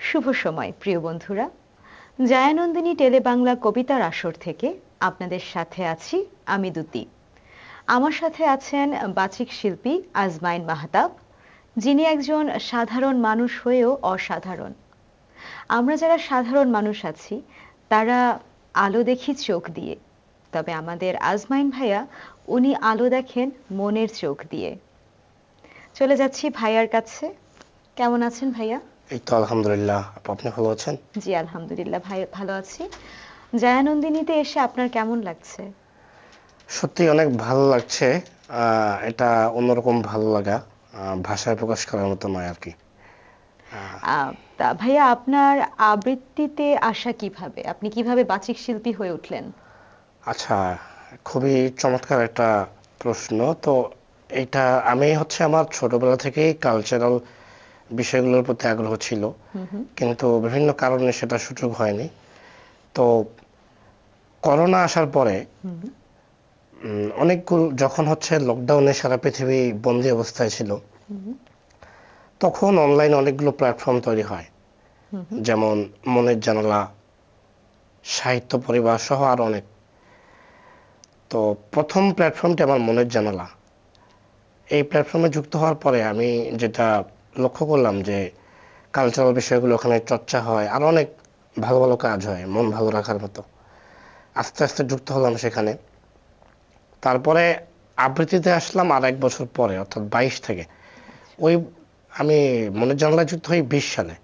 শুভ সময় প্রিয় বন্ধুরা। জায়ানন্দিনী টেলে বাংলা কবিতার আসর থেকে আপনাদের সাথে আছি আমি দুতি। আমার সাথে আছেন বাচিক শিল্পী আজমাইন মাহতাব, যিনি একজন সাধারণ মানুষ হয়েও অসাধারণ। আমরা যারা সাধারণ মানুষ আছি তারা আলো দেখি চোখ দিয়ে, তবে আমাদের আজমাইন ভাইয়া উনি আলো দেখেন মনের চোখ দিয়ে। চলে যাচ্ছি ভাইয়ার কাছে। কেমন আছেন ভাইয়া? এই তো আলহামদুলিল্লাহ, আপনি ভালো আছেন? জি আলহামদুলিল্লাহ ভাই, ভালো আছি। জায়ানন্দিনীতে এসে আপনার কেমন লাগছে? সত্যি অনেক ভালো লাগছে। এটা অন্যরকম ভালো লাগা, ভাষায় প্রকাশ করার মতো নয় আর কি। তা ভাইয়া, আপনার আবৃত্তিতে আসা কিভাবে? আপনি কিভাবে বাচিক শিল্পী হয়ে উঠলেন? আচ্ছা, খুবই চমৎকার একটা প্রশ্ন। তো এটা আমি আমার ছোটবেলা থেকেই কালচারাল বিষয়গুলোর প্রতি আগ্রহ ছিল, কিন্তু বিভিন্ন কারণে সেটা সুযোগ হয়নি। তো করোনা আসার পরে অনেকগুলো যখন লকডাউনে সারা পৃথিবী বন্দি অবস্থায় ছিল, তখন অনলাইনে অনেকগুলো প্ল্যাটফর্ম তৈরি হয়, যেমন মনের জানালা, সাহিত্য পরিবার সহ আরো অনেক। তো প্রথম প্ল্যাটফর্মটি আমার মনের জানালা। এই প্ল্যাটফর্মে যুক্ত হওয়ার পরে আমি যেটা লক্ষ্য করলাম যে কালচারাল বিষয়গুলো ওখানে চর্চা হয়, আরো অনেক ভালো ভালো কাজ হয় মন ভালো রাখার মতো। আস্তে আস্তে যুক্ত হলাম সেখানে। তারপরে আবৃত্তিতে আসলাম আর 1 বছর পরে, অর্থাৎ 22 থেকে। ওই আমি মনের জানালায় যুক্ত হই 20 সালে।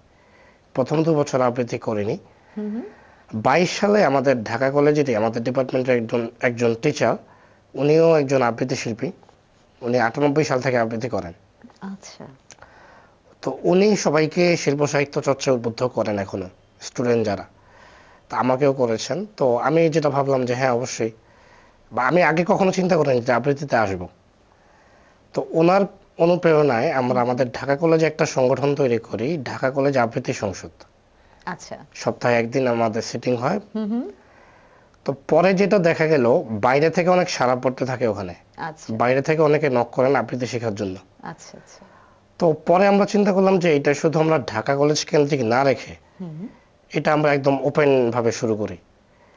প্রথম 2 বছর আবৃত্তি করিনি। 22 সালে আমাদের ঢাকা কলেজেরই আমাদের ডিপার্টমেন্টের একজন টিচার, উনিও একজন আবৃত্তি শিল্পী। উনি 98 সাল থেকে আবৃত্তি করেন। আচ্ছা। তো উনি সবাইকে শিল্প সাহিত্য চর্চায় উদ্বুদ্ধ করেন এখনো, স্টুডেন্ট যারা। তা আমাকেও করেছেন। তো আমি যেটা ভাবলাম যে হ্যাঁ অবশ্যই, বা আমি আগে কখনো চিন্তা করিনি যে আবৃত্তিতে আসবো। তো ওনার অনুপ্রেরণায় আমরা আমাদের ঢাকা কলেজে একটা সংগঠন তৈরি করি, ঢাকা কলেজ আবৃত্তি সংসদ। আচ্ছা। সপ্তাহে একদিন আমাদের সিটিং হয়। তো পরে যেটা দেখা গেল, বাইরে থেকে অনেক সাড়া পড়তে থাকে ওখানে। আচ্ছা বাইরে থেকে অনেকে নক করেন আবৃত্তি শেখার জন্য। আচ্ছা। আচ্ছা। তো পরে আমরা চিন্তা করলাম যে এটা শুধু আমরা ঢাকা কলেজ কেন্দ্রিক না রেখে এটা আমরা একদম ওপেন ভাবে শুরু করি।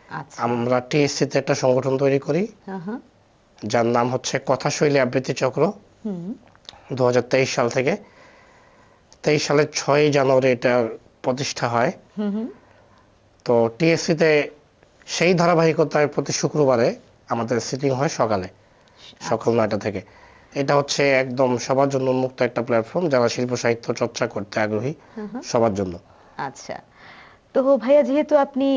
আচ্ছা। আমরা টিএসসি তে একটা সংগঠন তৈরি করি, যার নাম হচ্ছে কথাশৈলী আবৃত্তি চক্র। 2023 সাল থেকে, 23 সালের 6 জানুয়ারি এটা প্রতিষ্ঠা হয়। তো টিএসসি তে সেই ধারাবাহিকতায় প্রতি শুক্রবারে আমাদের সিটিং হয় সকালে, সকাল 9টা থেকে। এটা একদম সবার জন্য উন্মুক্ত একটা প্ল্যাটফর্ম, যারা শিল্প সাহিত্য চর্চা করতে আগ্রহী সবার জন্য। আচ্ছা। তো ভাইয়া, যেহেতু আপনি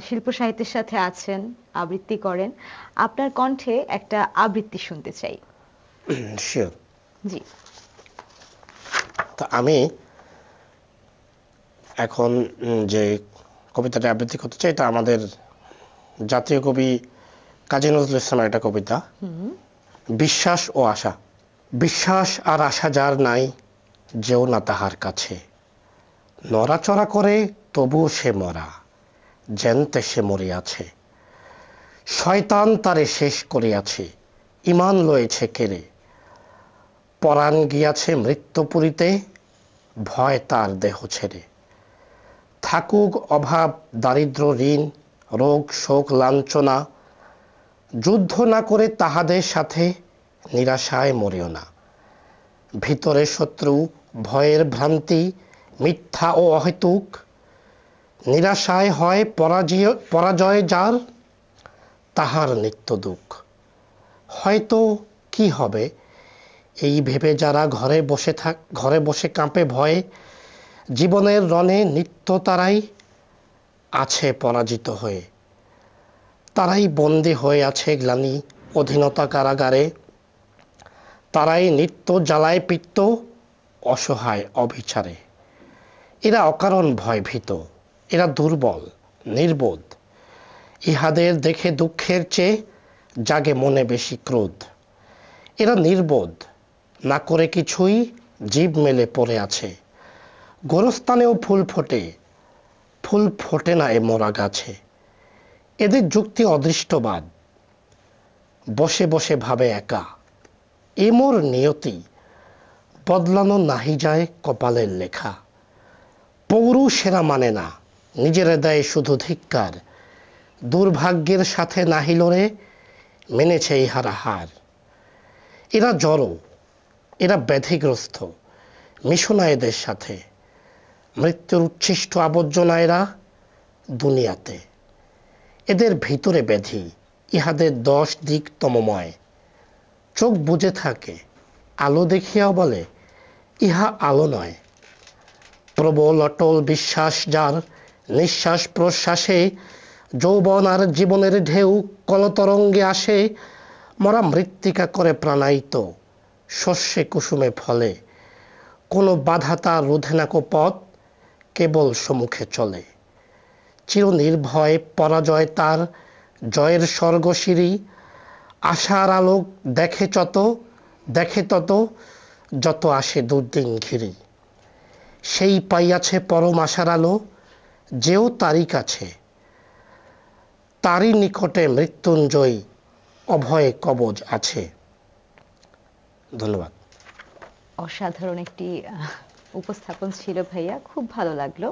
শিল্প সাহিত্যের সাথে আছেন, আবৃত্তি করেন, আপনার কণ্ঠে একটা আবৃত্তি শুনতে চাই। শিওর। জি। তো আমি এখন যে কবিতাটা আবৃত্তি করতে চাই, এটা আমাদের জাতীয় কবি কাজী নজরুল ইসলামের একটা কবিতা, বিশ্বাস ও আশা। বিশ্বাস আর আশা যার নাই, যেও না তাহার কাছে। নড়াচড়া করে তবুও সে মরা, জ্যান্তে সে মরিয়াছে। শয়তান তারে শেষ করিয়াছে, ইমান লয়েছে কেড়ে। পরাণ গিয়াছে মৃত্যুপুরীতে, ভয় তার দেহ ছেড়ে। থাকুক অভাব দারিদ্র ঋণ, রোগ শোক লাঞ্ছনা, যুদ্ধ না করে তাহাদের সাথে, নিরাশায় মরিও না। ভিতরে শত্রু, ভয়ের ভ্রান্তি, মিথ্যা ও অহেতুক, নিরাশায় হয় পরাজয় যার, তাহার নিত্য দুঃখ। হয়তো কি হবে এই ভেবে যারা ঘরে বসে কাঁপে ভয়ে, জীবনের রণে নিত্য তারাই আছে পরাজিত হয়ে। তারাই বন্দী হয়ে আছে গ্লানি অধীনতা কারাগারে। তারাই নিত্য জ্বালায় পিত্ত, অসহায় অবিচারে। এরা অকারণ ভয় ভীত, এরা দুর্বল নির্বোধ। ইহাদের দেখে দুঃখের চেয়ে জাগে মনে বেশি ক্রোধ। এরা নির্বোধ, না করে কিছুই, জীব মেলে পড়ে আছে। গোরস্থানেও ফুল ফোটে, ফুল ফোটে না এ মরা গাছে। এদের যুক্তি অদৃষ্টবাদ, বসে বসে ভাবে একা। এ মোর নিয়তি, বদলানো নাহি যায় কপালের লেখা। পৌরুষেরা মানে না, নিজেরা দেয় শুধু ধিক্কার, দুর্ভাগ্যের সাথে নাহি লড়ে মেনেছে ইহারা হার। এরা জড়ো, এরা ব্যাধিগ্রস্ত, মিশো না এদের সাথে, মৃত্যুর উচ্ছিষ্ট আবর্জনা এরা দুনিয়াতে। এদের ভিতরে ব্যাধি, ইহাদের 10 দিক তমময়, চোখ বুজে থাকে, আলো দেখিয়াও বলে ইহা আলো নয়। প্রবল অটল বিশ্বাস যার, নিঃশ্বাস প্রশ্বাসে যৌবন আর জীবনের ঢেউ কলতরঙ্গে আসে, মরা মৃত্তিকা করে প্রাণায়িত, শস্যে কুসুমে ফলে, কোনো বাধা তার রোধে না কো পথ, কেবল সম্মুখে চলে। চির নির্ভয় পরাজয় তার, জয়ের স্বর্গসিঁড়ি, আশার আলোক দেখে তত, যত আসে দুর্দিন ঘিরি। সেই পাইয়াছে পরম আশার আলো, যেও তারই কাছে, তারই নিকটে মৃত্যুঞ্জয় অভয় কবচ আছে। ধন্যবাদ। অসাধারণ একটি উপস্থাপন ছিল ভাইয়া, খুব ভালো লাগলো।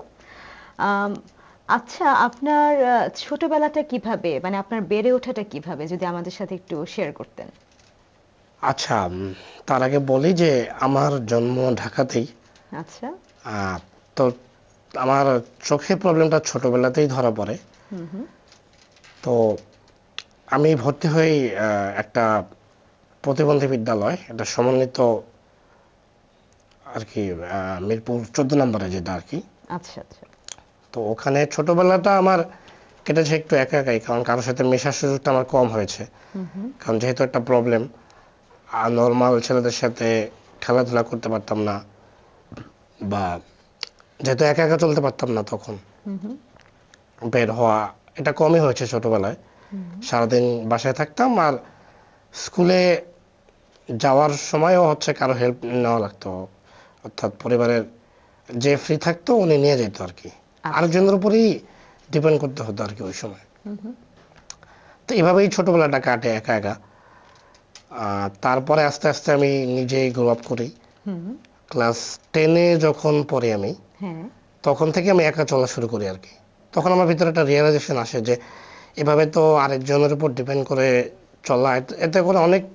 আচ্ছা, আপনার ছোটবেলাটা কিভাবে, মানে আপনার বেড়ে ওঠাটা কিভাবে, যদি আমাদের সাথে একটু শেয়ার করতেন। আচ্ছা, তার আগে বলি যে আমার জন্ম ঢাকাতেই। আচ্ছা। তো আমার চোখের প্রবলেমটা ছোটবেলাতেই ধরা পড়ে। তো আমি ভর্তি হই একটা প্রতিবন্ধী বিদ্যালয়, এটা সমন্বিত আর কি, মিরপুর 14 নম্বরে যেটা আর কি। আচ্ছা আচ্ছা। তো ওখানে ছোটবেলাটা আমার কেটেছে একটু একা একাই, কারণ কারোর সাথে মেশার সুযোগটা আমার কম হয়েছে। কারণ যেহেতু একটা প্রবলেম, আর নর্মাল ছেলেদের সাথে খেলাধুলা করতে পারতাম না, বা যেহেতু একা একা চলতে পারতাম না, তখন বের হওয়া এটা কমই হয়েছে ছোটবেলায়। সারাদিন বাসায় থাকতাম, আর স্কুলে যাওয়ার সময়ও হচ্ছে কারো হেল্প নেওয়া লাগতো, অর্থাৎ পরিবারের যে ফ্রি থাকতো উনি নিয়ে যেত আর কি, আরেকজনের উপরেই ডিপেন্ড করতে হতো আর কি ওই সময়। তো এভাবেই ছোটবেলাটা কাটে একা একা। তারপরে আস্তে আস্তে আমি নিজেই গ্রো আপ করি। ক্লাস 10-এ যখন পড়ি আমি, তখন থেকে আমি একা চলা শুরু করি আর কি। তখন আমার ভিতরে একটা রিয়েলাইজেশন আসে যে এভাবে তো আরেকজনের উপর ডিপেন্ড করে চলা, এতে করে অনেক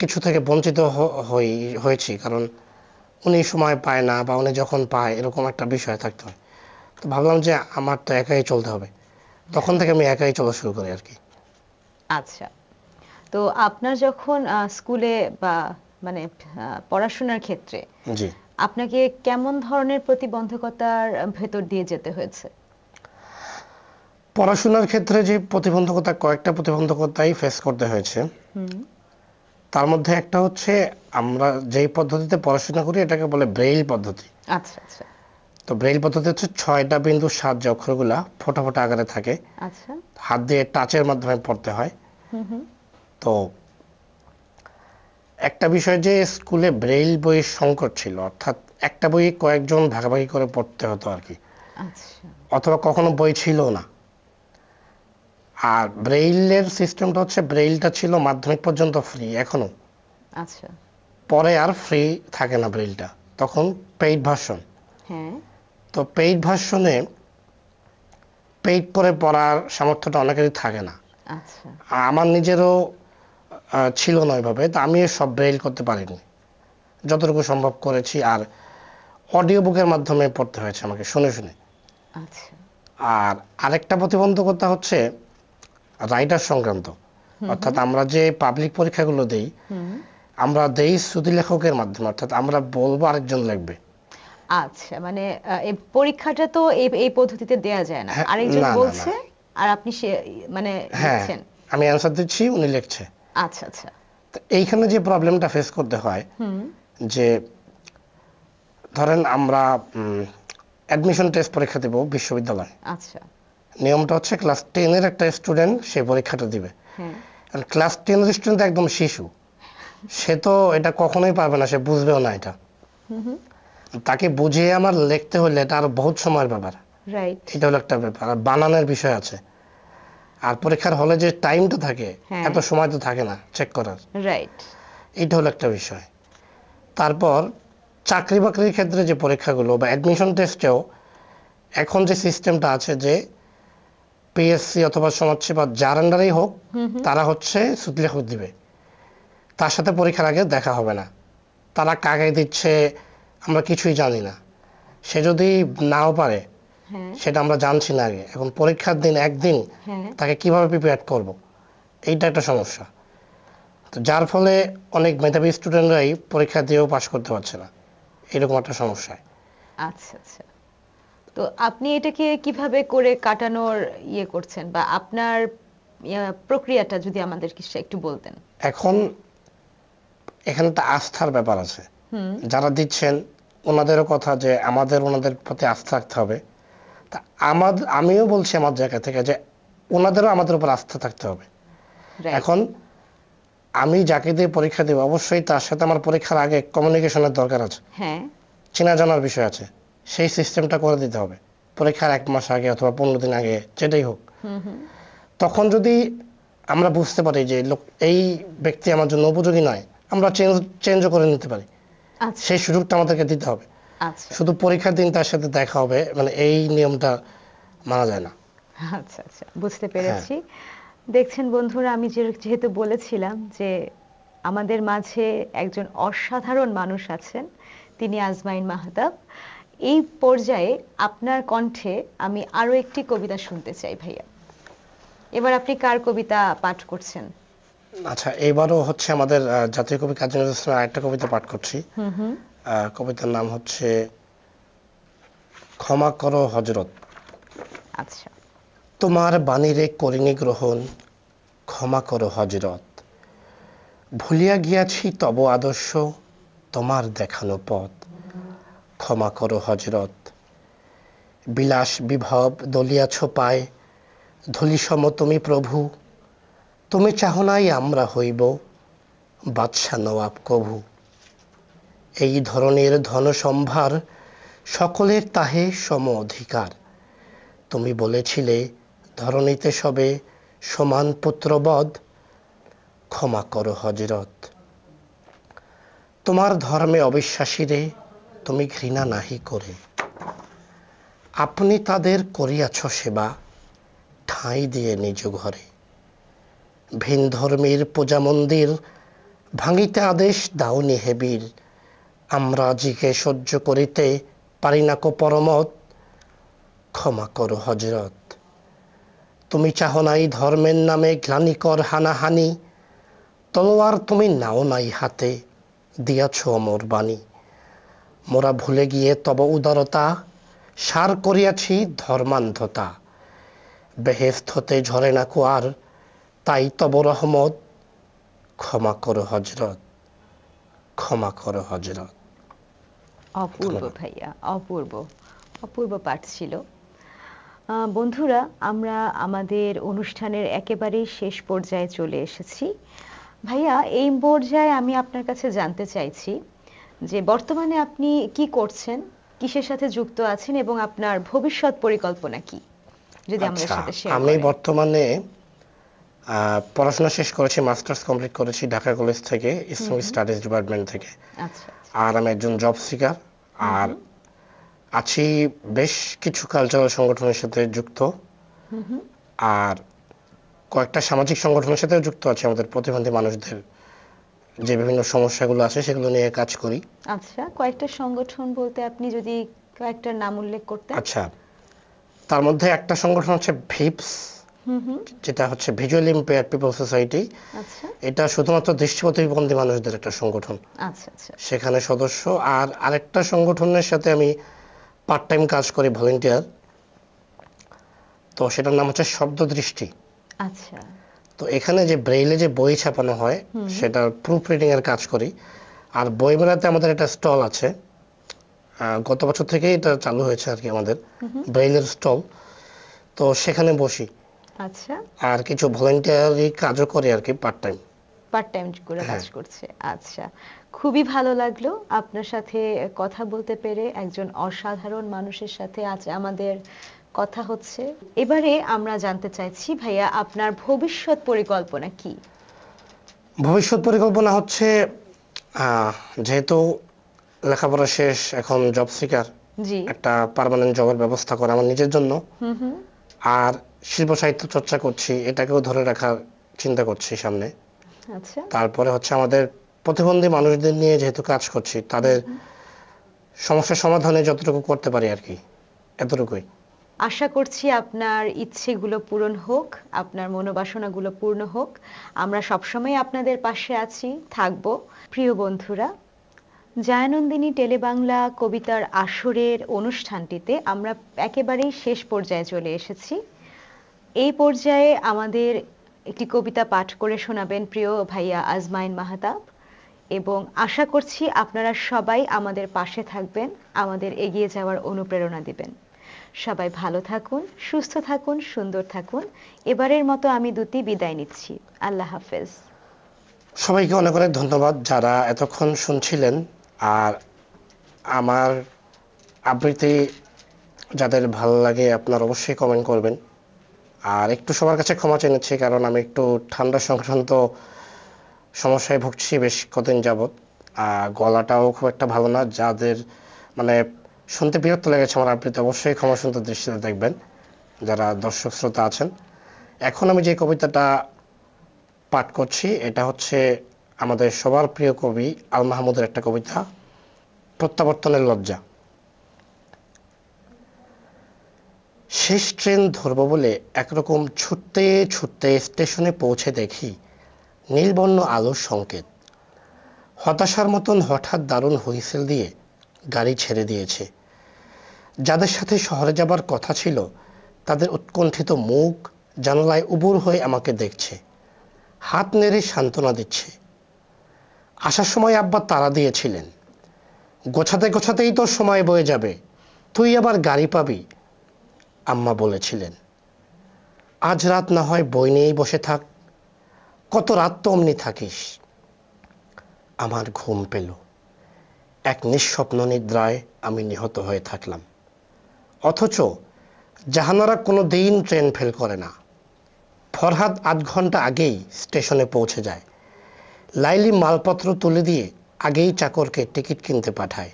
কিছু থেকে বঞ্চিত হয়েছি, কারণ উনি সময় পায় না, বা উনি যখন পায় এরকম একটা বিষয় থাকতে হয়। তো ভাবলাম যে আমার তো একাই চলতে হবে, তখন থেকে আমি একাই চলা শুরু করি আর কি। আচ্ছা, তো আপনার যখন স্কুলে বা মানে পড়াশোনার ক্ষেত্রে জি, আপনাকে কেমন ধরনের প্রতিবন্ধকতার ভেতর দিয়ে যেতে হয়েছে? পড়াশোনার ক্ষেত্রে যে প্রতিবন্ধকতা, কয়েকটা প্রতিবন্ধকতাই ফেস করতে হয়েছে। তার মধ্যে একটা হচ্ছে, আমরা যেই পদ্ধতিতে পড়াশোনা করি এটাকে বলে ব্রেইল পদ্ধতি। আচ্ছা আচ্ছা। তো ব্রেইল পদ্ধতি হচ্ছে 6টা বিন্দুর সাহায্যে অক্ষরগুলা ফোঁটা ফোঁটা আকারে থাকে, আচ্ছা। হাত দিয়ে টাচের মাধ্যমে পড়তে হয়। তো একটা বিষয় যে স্কুলে ব্রেইল বইয়ের সংকট ছিল, অর্থাৎ একটা বই কয়েকজন ভাগাভাগি করে পড়তে হতো আর কি, আচ্ছা। অথবা কখনো বই ছিল না। আর ব্রেইলের সিস্টেমটা হচ্ছে, ব্রেইলটা ছিল মাধ্যমিক পর্যন্ত ফ্রি, এখনো। আচ্ছা। পরে আর ফ্রি থাকে না ব্রেইলটা, তখন পেইড ভার্সন। হ্যাঁ। তো পেইড ভার্সনে পেইড করে পড়ার সামর্থ্যটা অনেকেরই থাকে না। আচ্ছা। আমার নিজেরও ছিল না ওইভাবে, তো আমি সব ব্রেইল করতে পারিনি, যতটুকু সম্ভব করেছি। আর অডিও বুকের মাধ্যমে পড়তে হয়েছে আমাকে, শুনে শুনে। আচ্ছা। আর আরেকটা প্রতিবন্ধকতা হচ্ছে রাইটার সংক্রান্ত, অর্থাৎ আমরা যে পাবলিক পরীক্ষাগুলো দেই, আমরা দেই শ্রুতি লেখকের মাধ্যমে, অর্থাৎ আমরা বলবো আরেকজন লিখবে। আচ্ছা, মানে এই পরীক্ষাটা তো এই পদ্ধতিতে দেয়া যায় না, আরেকজন বলছে আর আপনি মানে লিখছেন। আমি অ্যানসার দিচ্ছি, উনি লিখছে। আচ্ছা আচ্ছা। তো এইখানে যে প্রবলেমটা ফেস করতে হয়, যে ধরেন আমরা অ্যাডমিশন টেস্ট পরীক্ষা দেব বিশ্ববিদ্যালয়ে। আচ্ছা। নিয়মটা হচ্ছে ক্লাস 10-এর একটা স্টুডেন্ট সে পরীক্ষাটা দিবে। ক্লাস 10-এর স্টুডেন্ট একদম শিশু, সে তো এটা কখনোই পারবে না, সে বুঝবেও না এটা। তাকে বুঝিয়ে আমার লিখতে হলে এটা আরো বহুত সময়ের ব্যাপার। এটা হলো একটা ব্যাপার, আর বানানের বিষয় আছে। আর পরীক্ষার হলে যে টাইমটা থাকে, এত সময় তো থাকে না চেক করার। এটা হলো একটা বিষয়। তারপর চাকরি বাকরির ক্ষেত্রে যে পরীক্ষাগুলো বা অ্যাডমিশন টেস্টেও এখন যে সিস্টেমটা আছে যে পিএসসি অথবা সমাজসেবা যার আন্ডারেই হোক তারা হচ্ছে ছুটি লেখক দিবে, তার সাথে পরীক্ষার আগে দেখা হবে না। তারা কাকে দিচ্ছে আমরা কিছুই জানি না। সে যদি নাও পারে সেটা আমরা জানছি না আগে। এখন পরীক্ষার দিন একদিন তাকে কিভাবে প্রিপেয়ার করব, এইটা একটা সমস্যা। তো যার ফলে অনেক মেধাবী স্টুডেন্টরাই পরীক্ষা দিয়েও পাশ করতে পারছে না, এরকম একটা সমস্যা। আচ্ছা আচ্ছা, তো আপনি এটাকে কিভাবে করে কাটানোর করছেন, বা আপনার প্রক্রিয়াটা যদি আমাদের একটু বলতেন। এখন এখানে একটা আস্থার ব্যাপার আছে। যারা দিচ্ছেন ওনাদেরও কথা যে আমাদের ওনাদের প্রতি আস্থা রাখতে হবে। তা আমিও বলছি আমার জায়গা থেকে যে ওনাদেরও আমাদের উপর আস্থা থাকতে হবে। এখন আমি যাকে দিয়ে পরীক্ষা দেব অবশ্যই তার সাথে আমার পরীক্ষার আগে কমিউনিকেশনের দরকার আছে, চেনা জানার বিষয় আছে। সেই সিস্টেমটা করে দিতে হবে পরীক্ষার 1 মাস আগে অথবা 15 দিন আগে, যেটাই হোক। তখন যদি আমরা বুঝতে পারি যে এই ব্যক্তি আমার জন্য উপযোগী নয়, আমরা চেঞ্জও করে নিতে পারি। সেই সুযোগটা আমাদেরকে দিতে হবে। শুধু পরীক্ষার দিন তার সাথে দেখা হবে মানে এই নিয়মটা মানা যায় না। আচ্ছা আচ্ছা, বুঝতে পেরেছি। দেখছেন বন্ধুরা, আমি যেহেতু বলেছিলাম যে আমাদের মাঝে একজন অসাধারণ মানুষ আছেন, তিনি আজমাইন মাহতাব। এই পর্যায়ে আপনার কণ্ঠে আমি আরো একটি কবিতা শুনতে চাই ভাইয়া। এবার আপনি কার কবিতা পাঠ করছেন? আচ্ছা, এবারও হচ্ছে আমাদের জাতীয় কবি কাজী নজরুল ইসলামের আরেকটা কবিতা পাঠ করছি। কবিতার নাম হচ্ছে ক্ষমা করো হযরত। আচ্ছা। তোমার বাণীরে করিনি গ্রহণ, ক্ষমা করো হযরত। ভুলিয়া গিয়াছি তব আদর্শ, তোমার দেখানো পথ, ক্ষমা করো হযরত। বিলাস বিভব দলিয়াছ পায়, ধূলিসম তুমি প্রভু। তুমি চাহ নাই আমরা হইব বাদশা নওয়াব কভু। এই ধরনের ধন সম্ভার সকলের তাহে সম অধিকার। তুমি বলেছিলে ধরণীতে সবে সমান পুত্রবধ, ক্ষমা করো হযরত। তোমার ধর্মে অবিশ্বাসীরে তুমি ঘৃণা নাহি করে, আপনি তাদের করিয়াছ সেবা ঠাঁই দিয়ে নিজ ঘরে। ভিন ধর্মের পূজা মন্দির ভাঙিতে আদেশ দাওনি হে বীর। আমরা জিকে সহ্য করিতে পারি না কো পরমত, ক্ষমা করো হযরত। তুমি চাহ নাই ধর্মের নামে গ্লানিকর হানাহানি, তলোয়ার তুমি নাও নাই হাতে দিয়াছ অমর বাণী। মোরা ভুলে গিয়ে তব উদারতা সার করিয়াছি ধর্মান্ধতা। বেহেশত হতে ঝরে না কুয়ার তাই তব রহমত, ক্ষমা করো হযরত, ক্ষমা করো হযরত। অপূর্ব ভাইয়া, অপূর্ব অপূর্ব পাঠ ছিল। বন্ধুরা, আমরা আমাদের অনুষ্ঠানের একেবারেই শেষ পর্যায়ে চলে এসেছি। ভাইয়া, এই পর্যায়ে আমি আপনার কাছে জানতে চাইছি যে বর্তমানে আপনি কি করছেন, কিসের সাথে যুক্ত আছেন এবং আপনার ভবিষ্যৎ পরিকল্পনা কি, যদি আমাদের সাথে শেয়ার করেন। আমি বর্তমানে পড়াশোনা শেষ করেছি, মাস্টার্স কমপ্লিট করেছি ঢাকা কলেজ থেকে, ইসলামিক স্টাডিজ ডিপার্টমেন্ট থেকে। আর আমি একজন জব সিকার, আর আছি বেশ কিছু কালচারাল সংগঠনের সাথে যুক্ত, আর কয়েকটা সামাজিক সংগঠনের সাথেও যুক্ত আছে। আমাদের প্রতিবন্ধী মানুষদের যে বিভিন্ন সমস্যাগুলো আছে সেগুলো নিয়ে কাজ করি। আচ্ছা, কয়েকটা সংগঠন বলতে আপনি যদি কয়েকটার নাম উল্লেখ করতেন। আচ্ছা, তার মধ্যে একটা সংগঠন হচ্ছে ভিপস, যেটা হচ্ছে ভিজুয়ালি ইম্পেয়ার্ড পিপল সোসাইটি। আচ্ছা, এটা শুধুমাত্র দৃষ্টিপ্রতিবন্ধী মানুষদের একটা সংগঠন। আচ্ছা আচ্ছা, সেখানে সদস্য। আর আরেকটা সংগঠনের সাথে আমি পার্ট টাইম কাজ করি, ভলেন্টিয়ার। তো সেটার নাম হচ্ছে শব্দ দৃষ্টি। আচ্ছা। তো এখানে যে ব্রেইলে যে বই ছাপানো হয় সেটার প্রুফ রিডিং এর কাজ করি। আর বইমেলাতে আমাদের একটা স্টল আছে, গত বছর থেকে এটা চালু হয়েছে আর কি, আমাদের ব্রেইলের স্টল। তো সেখানে বসি। আচ্ছা। আর কিছু ভলেন্টিয়ারি কাজও করি আর কি, পার্ট টাইম করে কাজ করছে। আচ্ছা, খুবই ভালো লাগলো আপনার সাথে কথা বলতে পেরে। একজন অসাধারণ মানুষের সাথে আজ আমাদের কথা হচ্ছে। এবারে আমরা জানতে চাইছি ভাইয়া, আপনার ভবিষ্যৎ পরিকল্পনা কি? ভবিষ্যৎ পরিকল্পনা হচ্ছে যেহেতু লেখাপড়া শেষ, এখন জব সিকার, জি। একটা পার্মানেন্ট জবের ব্যবস্থা করা আমার নিজের জন্য, হুম হুম। আর শিল্প সাহিত্য চর্চা করছি, এটাকেও ধরে রাখার চিন্তা করছি সামনে। আচ্ছা। তারপরে হচ্ছে আমাদের প্রতিবন্ধী মানুষদের নিয়ে যেহেতু কাজ করছি, তাদের সমস্যা সমাধানে যতটুকু করতে পারি আর কি, এতটুকুই। আশা করছি আপনার ইচ্ছেগুলো পূরণ হোক, আপনার মনোবাসনাগুলো পূর্ণ হোক। আমরা সবসময় আপনাদের পাশে আছি, থাকব। প্রিয় বন্ধুরা, জায়ানন্দিনী টেলিবাংলা কবিতার আসরের অনুষ্ঠানটিতে আমরা একেবারেই শেষ পর্যায়ে চলে এসেছি। এই পর্যায়ে আমাদের একটি কবিতা পাঠ করে শোনাবেন প্রিয় ভাইয়া আজমাইন মাহতাব, এবং আশা করছি আপনারা সবাই আমাদের পাশে থাকবেন, আমাদের এগিয়ে যাওয়ার অনুপ্রেরণা দিবেন। সবাই ভালো থাকুন, সুস্থ থাকুন, সুন্দর থাকুন। এবারের মতো আমি দুটি বিদায় নিচ্ছি। আল্লাহ হাফেজ। সবাইকে অনেক অনেক ধন্যবাদ যারা এতক্ষণ শুনছিলেন। আর আমার আবৃত্তি যাদের ভালো লাগে আপনারা অবশ্যই কমেন্ট করবেন। আর একটু সবার কাছে ক্ষমা চেয়ে নিচ্ছি, কারণ আমি একটু ঠান্ডা সংক্রান্ত সমস্যায় ভুগছি বেশ কদিন যাবৎ। গলাটাও খুব একটা ভালো না, যাদের মানে শুনতে বিরক্ত লেগেছে আমার আবৃত্তি অবশ্যই ক্ষমা সুন্দর দৃষ্টিতে দেখবেন যারা দর্শক শ্রোতা আছেন। এখন আমি যে কবিতাটা পাঠ করছি এটা হচ্ছে আমাদের সবার প্রিয় কবি আল মাহমুদের একটা কবিতা, প্রত্যাবর্তনের লজ্জা। শেষ ট্রেন ধরব বলে একরকম ছুটতে ছুটতে স্টেশনে পৌঁছে দেখি নীলবর্ণ আলোর সংকেত। হতাশার মতন হঠাৎ দারুণ হুইসেল দিয়ে গাড়ি ছেড়ে দিয়েছে। যাদের সাথে শহরে যাবার কথা ছিল তাদের উৎকণ্ঠিত মুখ জানালায় উবুর হয়ে আমাকে দেখছে, হাত নেড়ে সান্ত্বনা দিচ্ছে। আসার সময় আব্বা তাড়া দিয়েছিলেন, গোছাতে গোছাতেই তোর সময় বয়ে যাবে, তুই আবার গাড়ি পাবি, আম্মা বলেছিলেন। আজ রাত না হয় বই নিয়েই বসে থাক, কত রাত তো অমনি থাকিস। আমার ঘুম পেল, এক নিঃস্বপ্ন নিদ্রায় আমি নিহত হয়ে থাকলাম। অথচ জাহানারা কোনো দিন ট্রেন ফেল করে না। ফরহাদ 8 ঘন্টা আগেই স্টেশনে পৌঁছে যায়। লাইলি মালপত্র তুলে দিয়ে আগেই চাকরকে টিকিট কিনতে পাঠায়।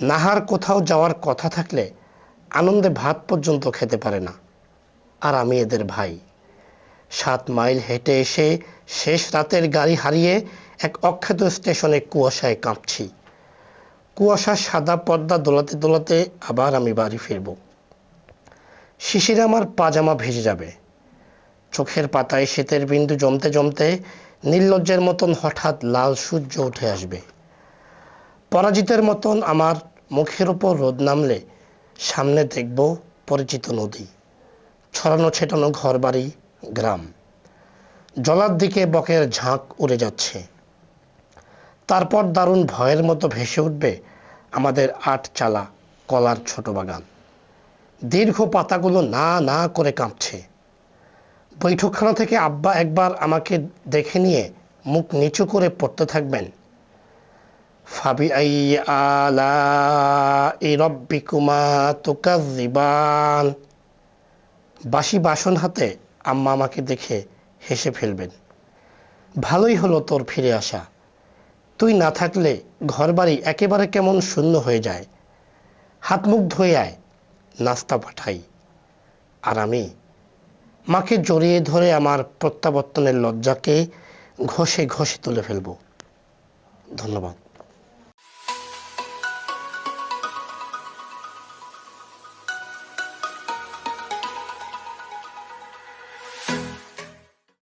নাহার কোথাও যাওয়ার কথা থাকলে আনন্দে ভাত পর্যন্ত খেতে পারে না। আর আমি এদের ভাই, 7 মাইল হেঁটে এসে শেষ রাতের গাড়ি হারিয়ে এক অখ্যাত স্টেশনে কুয়াশায় কাঁপছি। কুয়াশার সাদা পর্দা দোলাতে দোলাতে আবার আমি বাড়ি ফিরব। শিশিরে আমার পাজামা ভেজে যাবে, চোখের পাতায় শীতের বিন্দু জমতে জমতে নির্লজ্জের মতন হঠাৎ লাল সূর্য উঠে আসবে। পরাজিতের মতন আমার মুখের উপর রোদ নামলে সামনে দেখব পরিচিত নদী, ছড়ানো ছেটানো ঘরবাড়ি, গ্রাম। জলার দিকে বকের ঝাঁক উড়ে যাচ্ছে। তারপর দারুণ ভয়ের মতো ভেসে উঠবে আমাদের 8 চালা কলার ছোট বাগান। দীর্ঘ পাতাগুলো না না করে কাঁপছে। বৈঠকখানা থেকে আব্বা একবার আমাকে দেখে নিয়ে মুখ নিচু করে পড়তে থাকবেন, ফাবিআইয়ি আলাই রাব্বিকুমা তুকাযযিবান। বাসি বাসন হাতে আম্মা আমাকে দেখে হেসে ফেলবেন। ভালোই হলো তোর ফিরে আসা, তুই না থাকলে ঘরবাড়ি একেবারে কেমন শূন্য হয়ে যায়। হাত মুখ ধুয়ে আয়, নাস্তা পাঠাই। আর আমি মাকে জড়িয়ে ধরে আমার প্রত্যাবর্তনের লজ্জাকে ঘষে ঘষে তুলে ফেলব। ধন্যবাদ।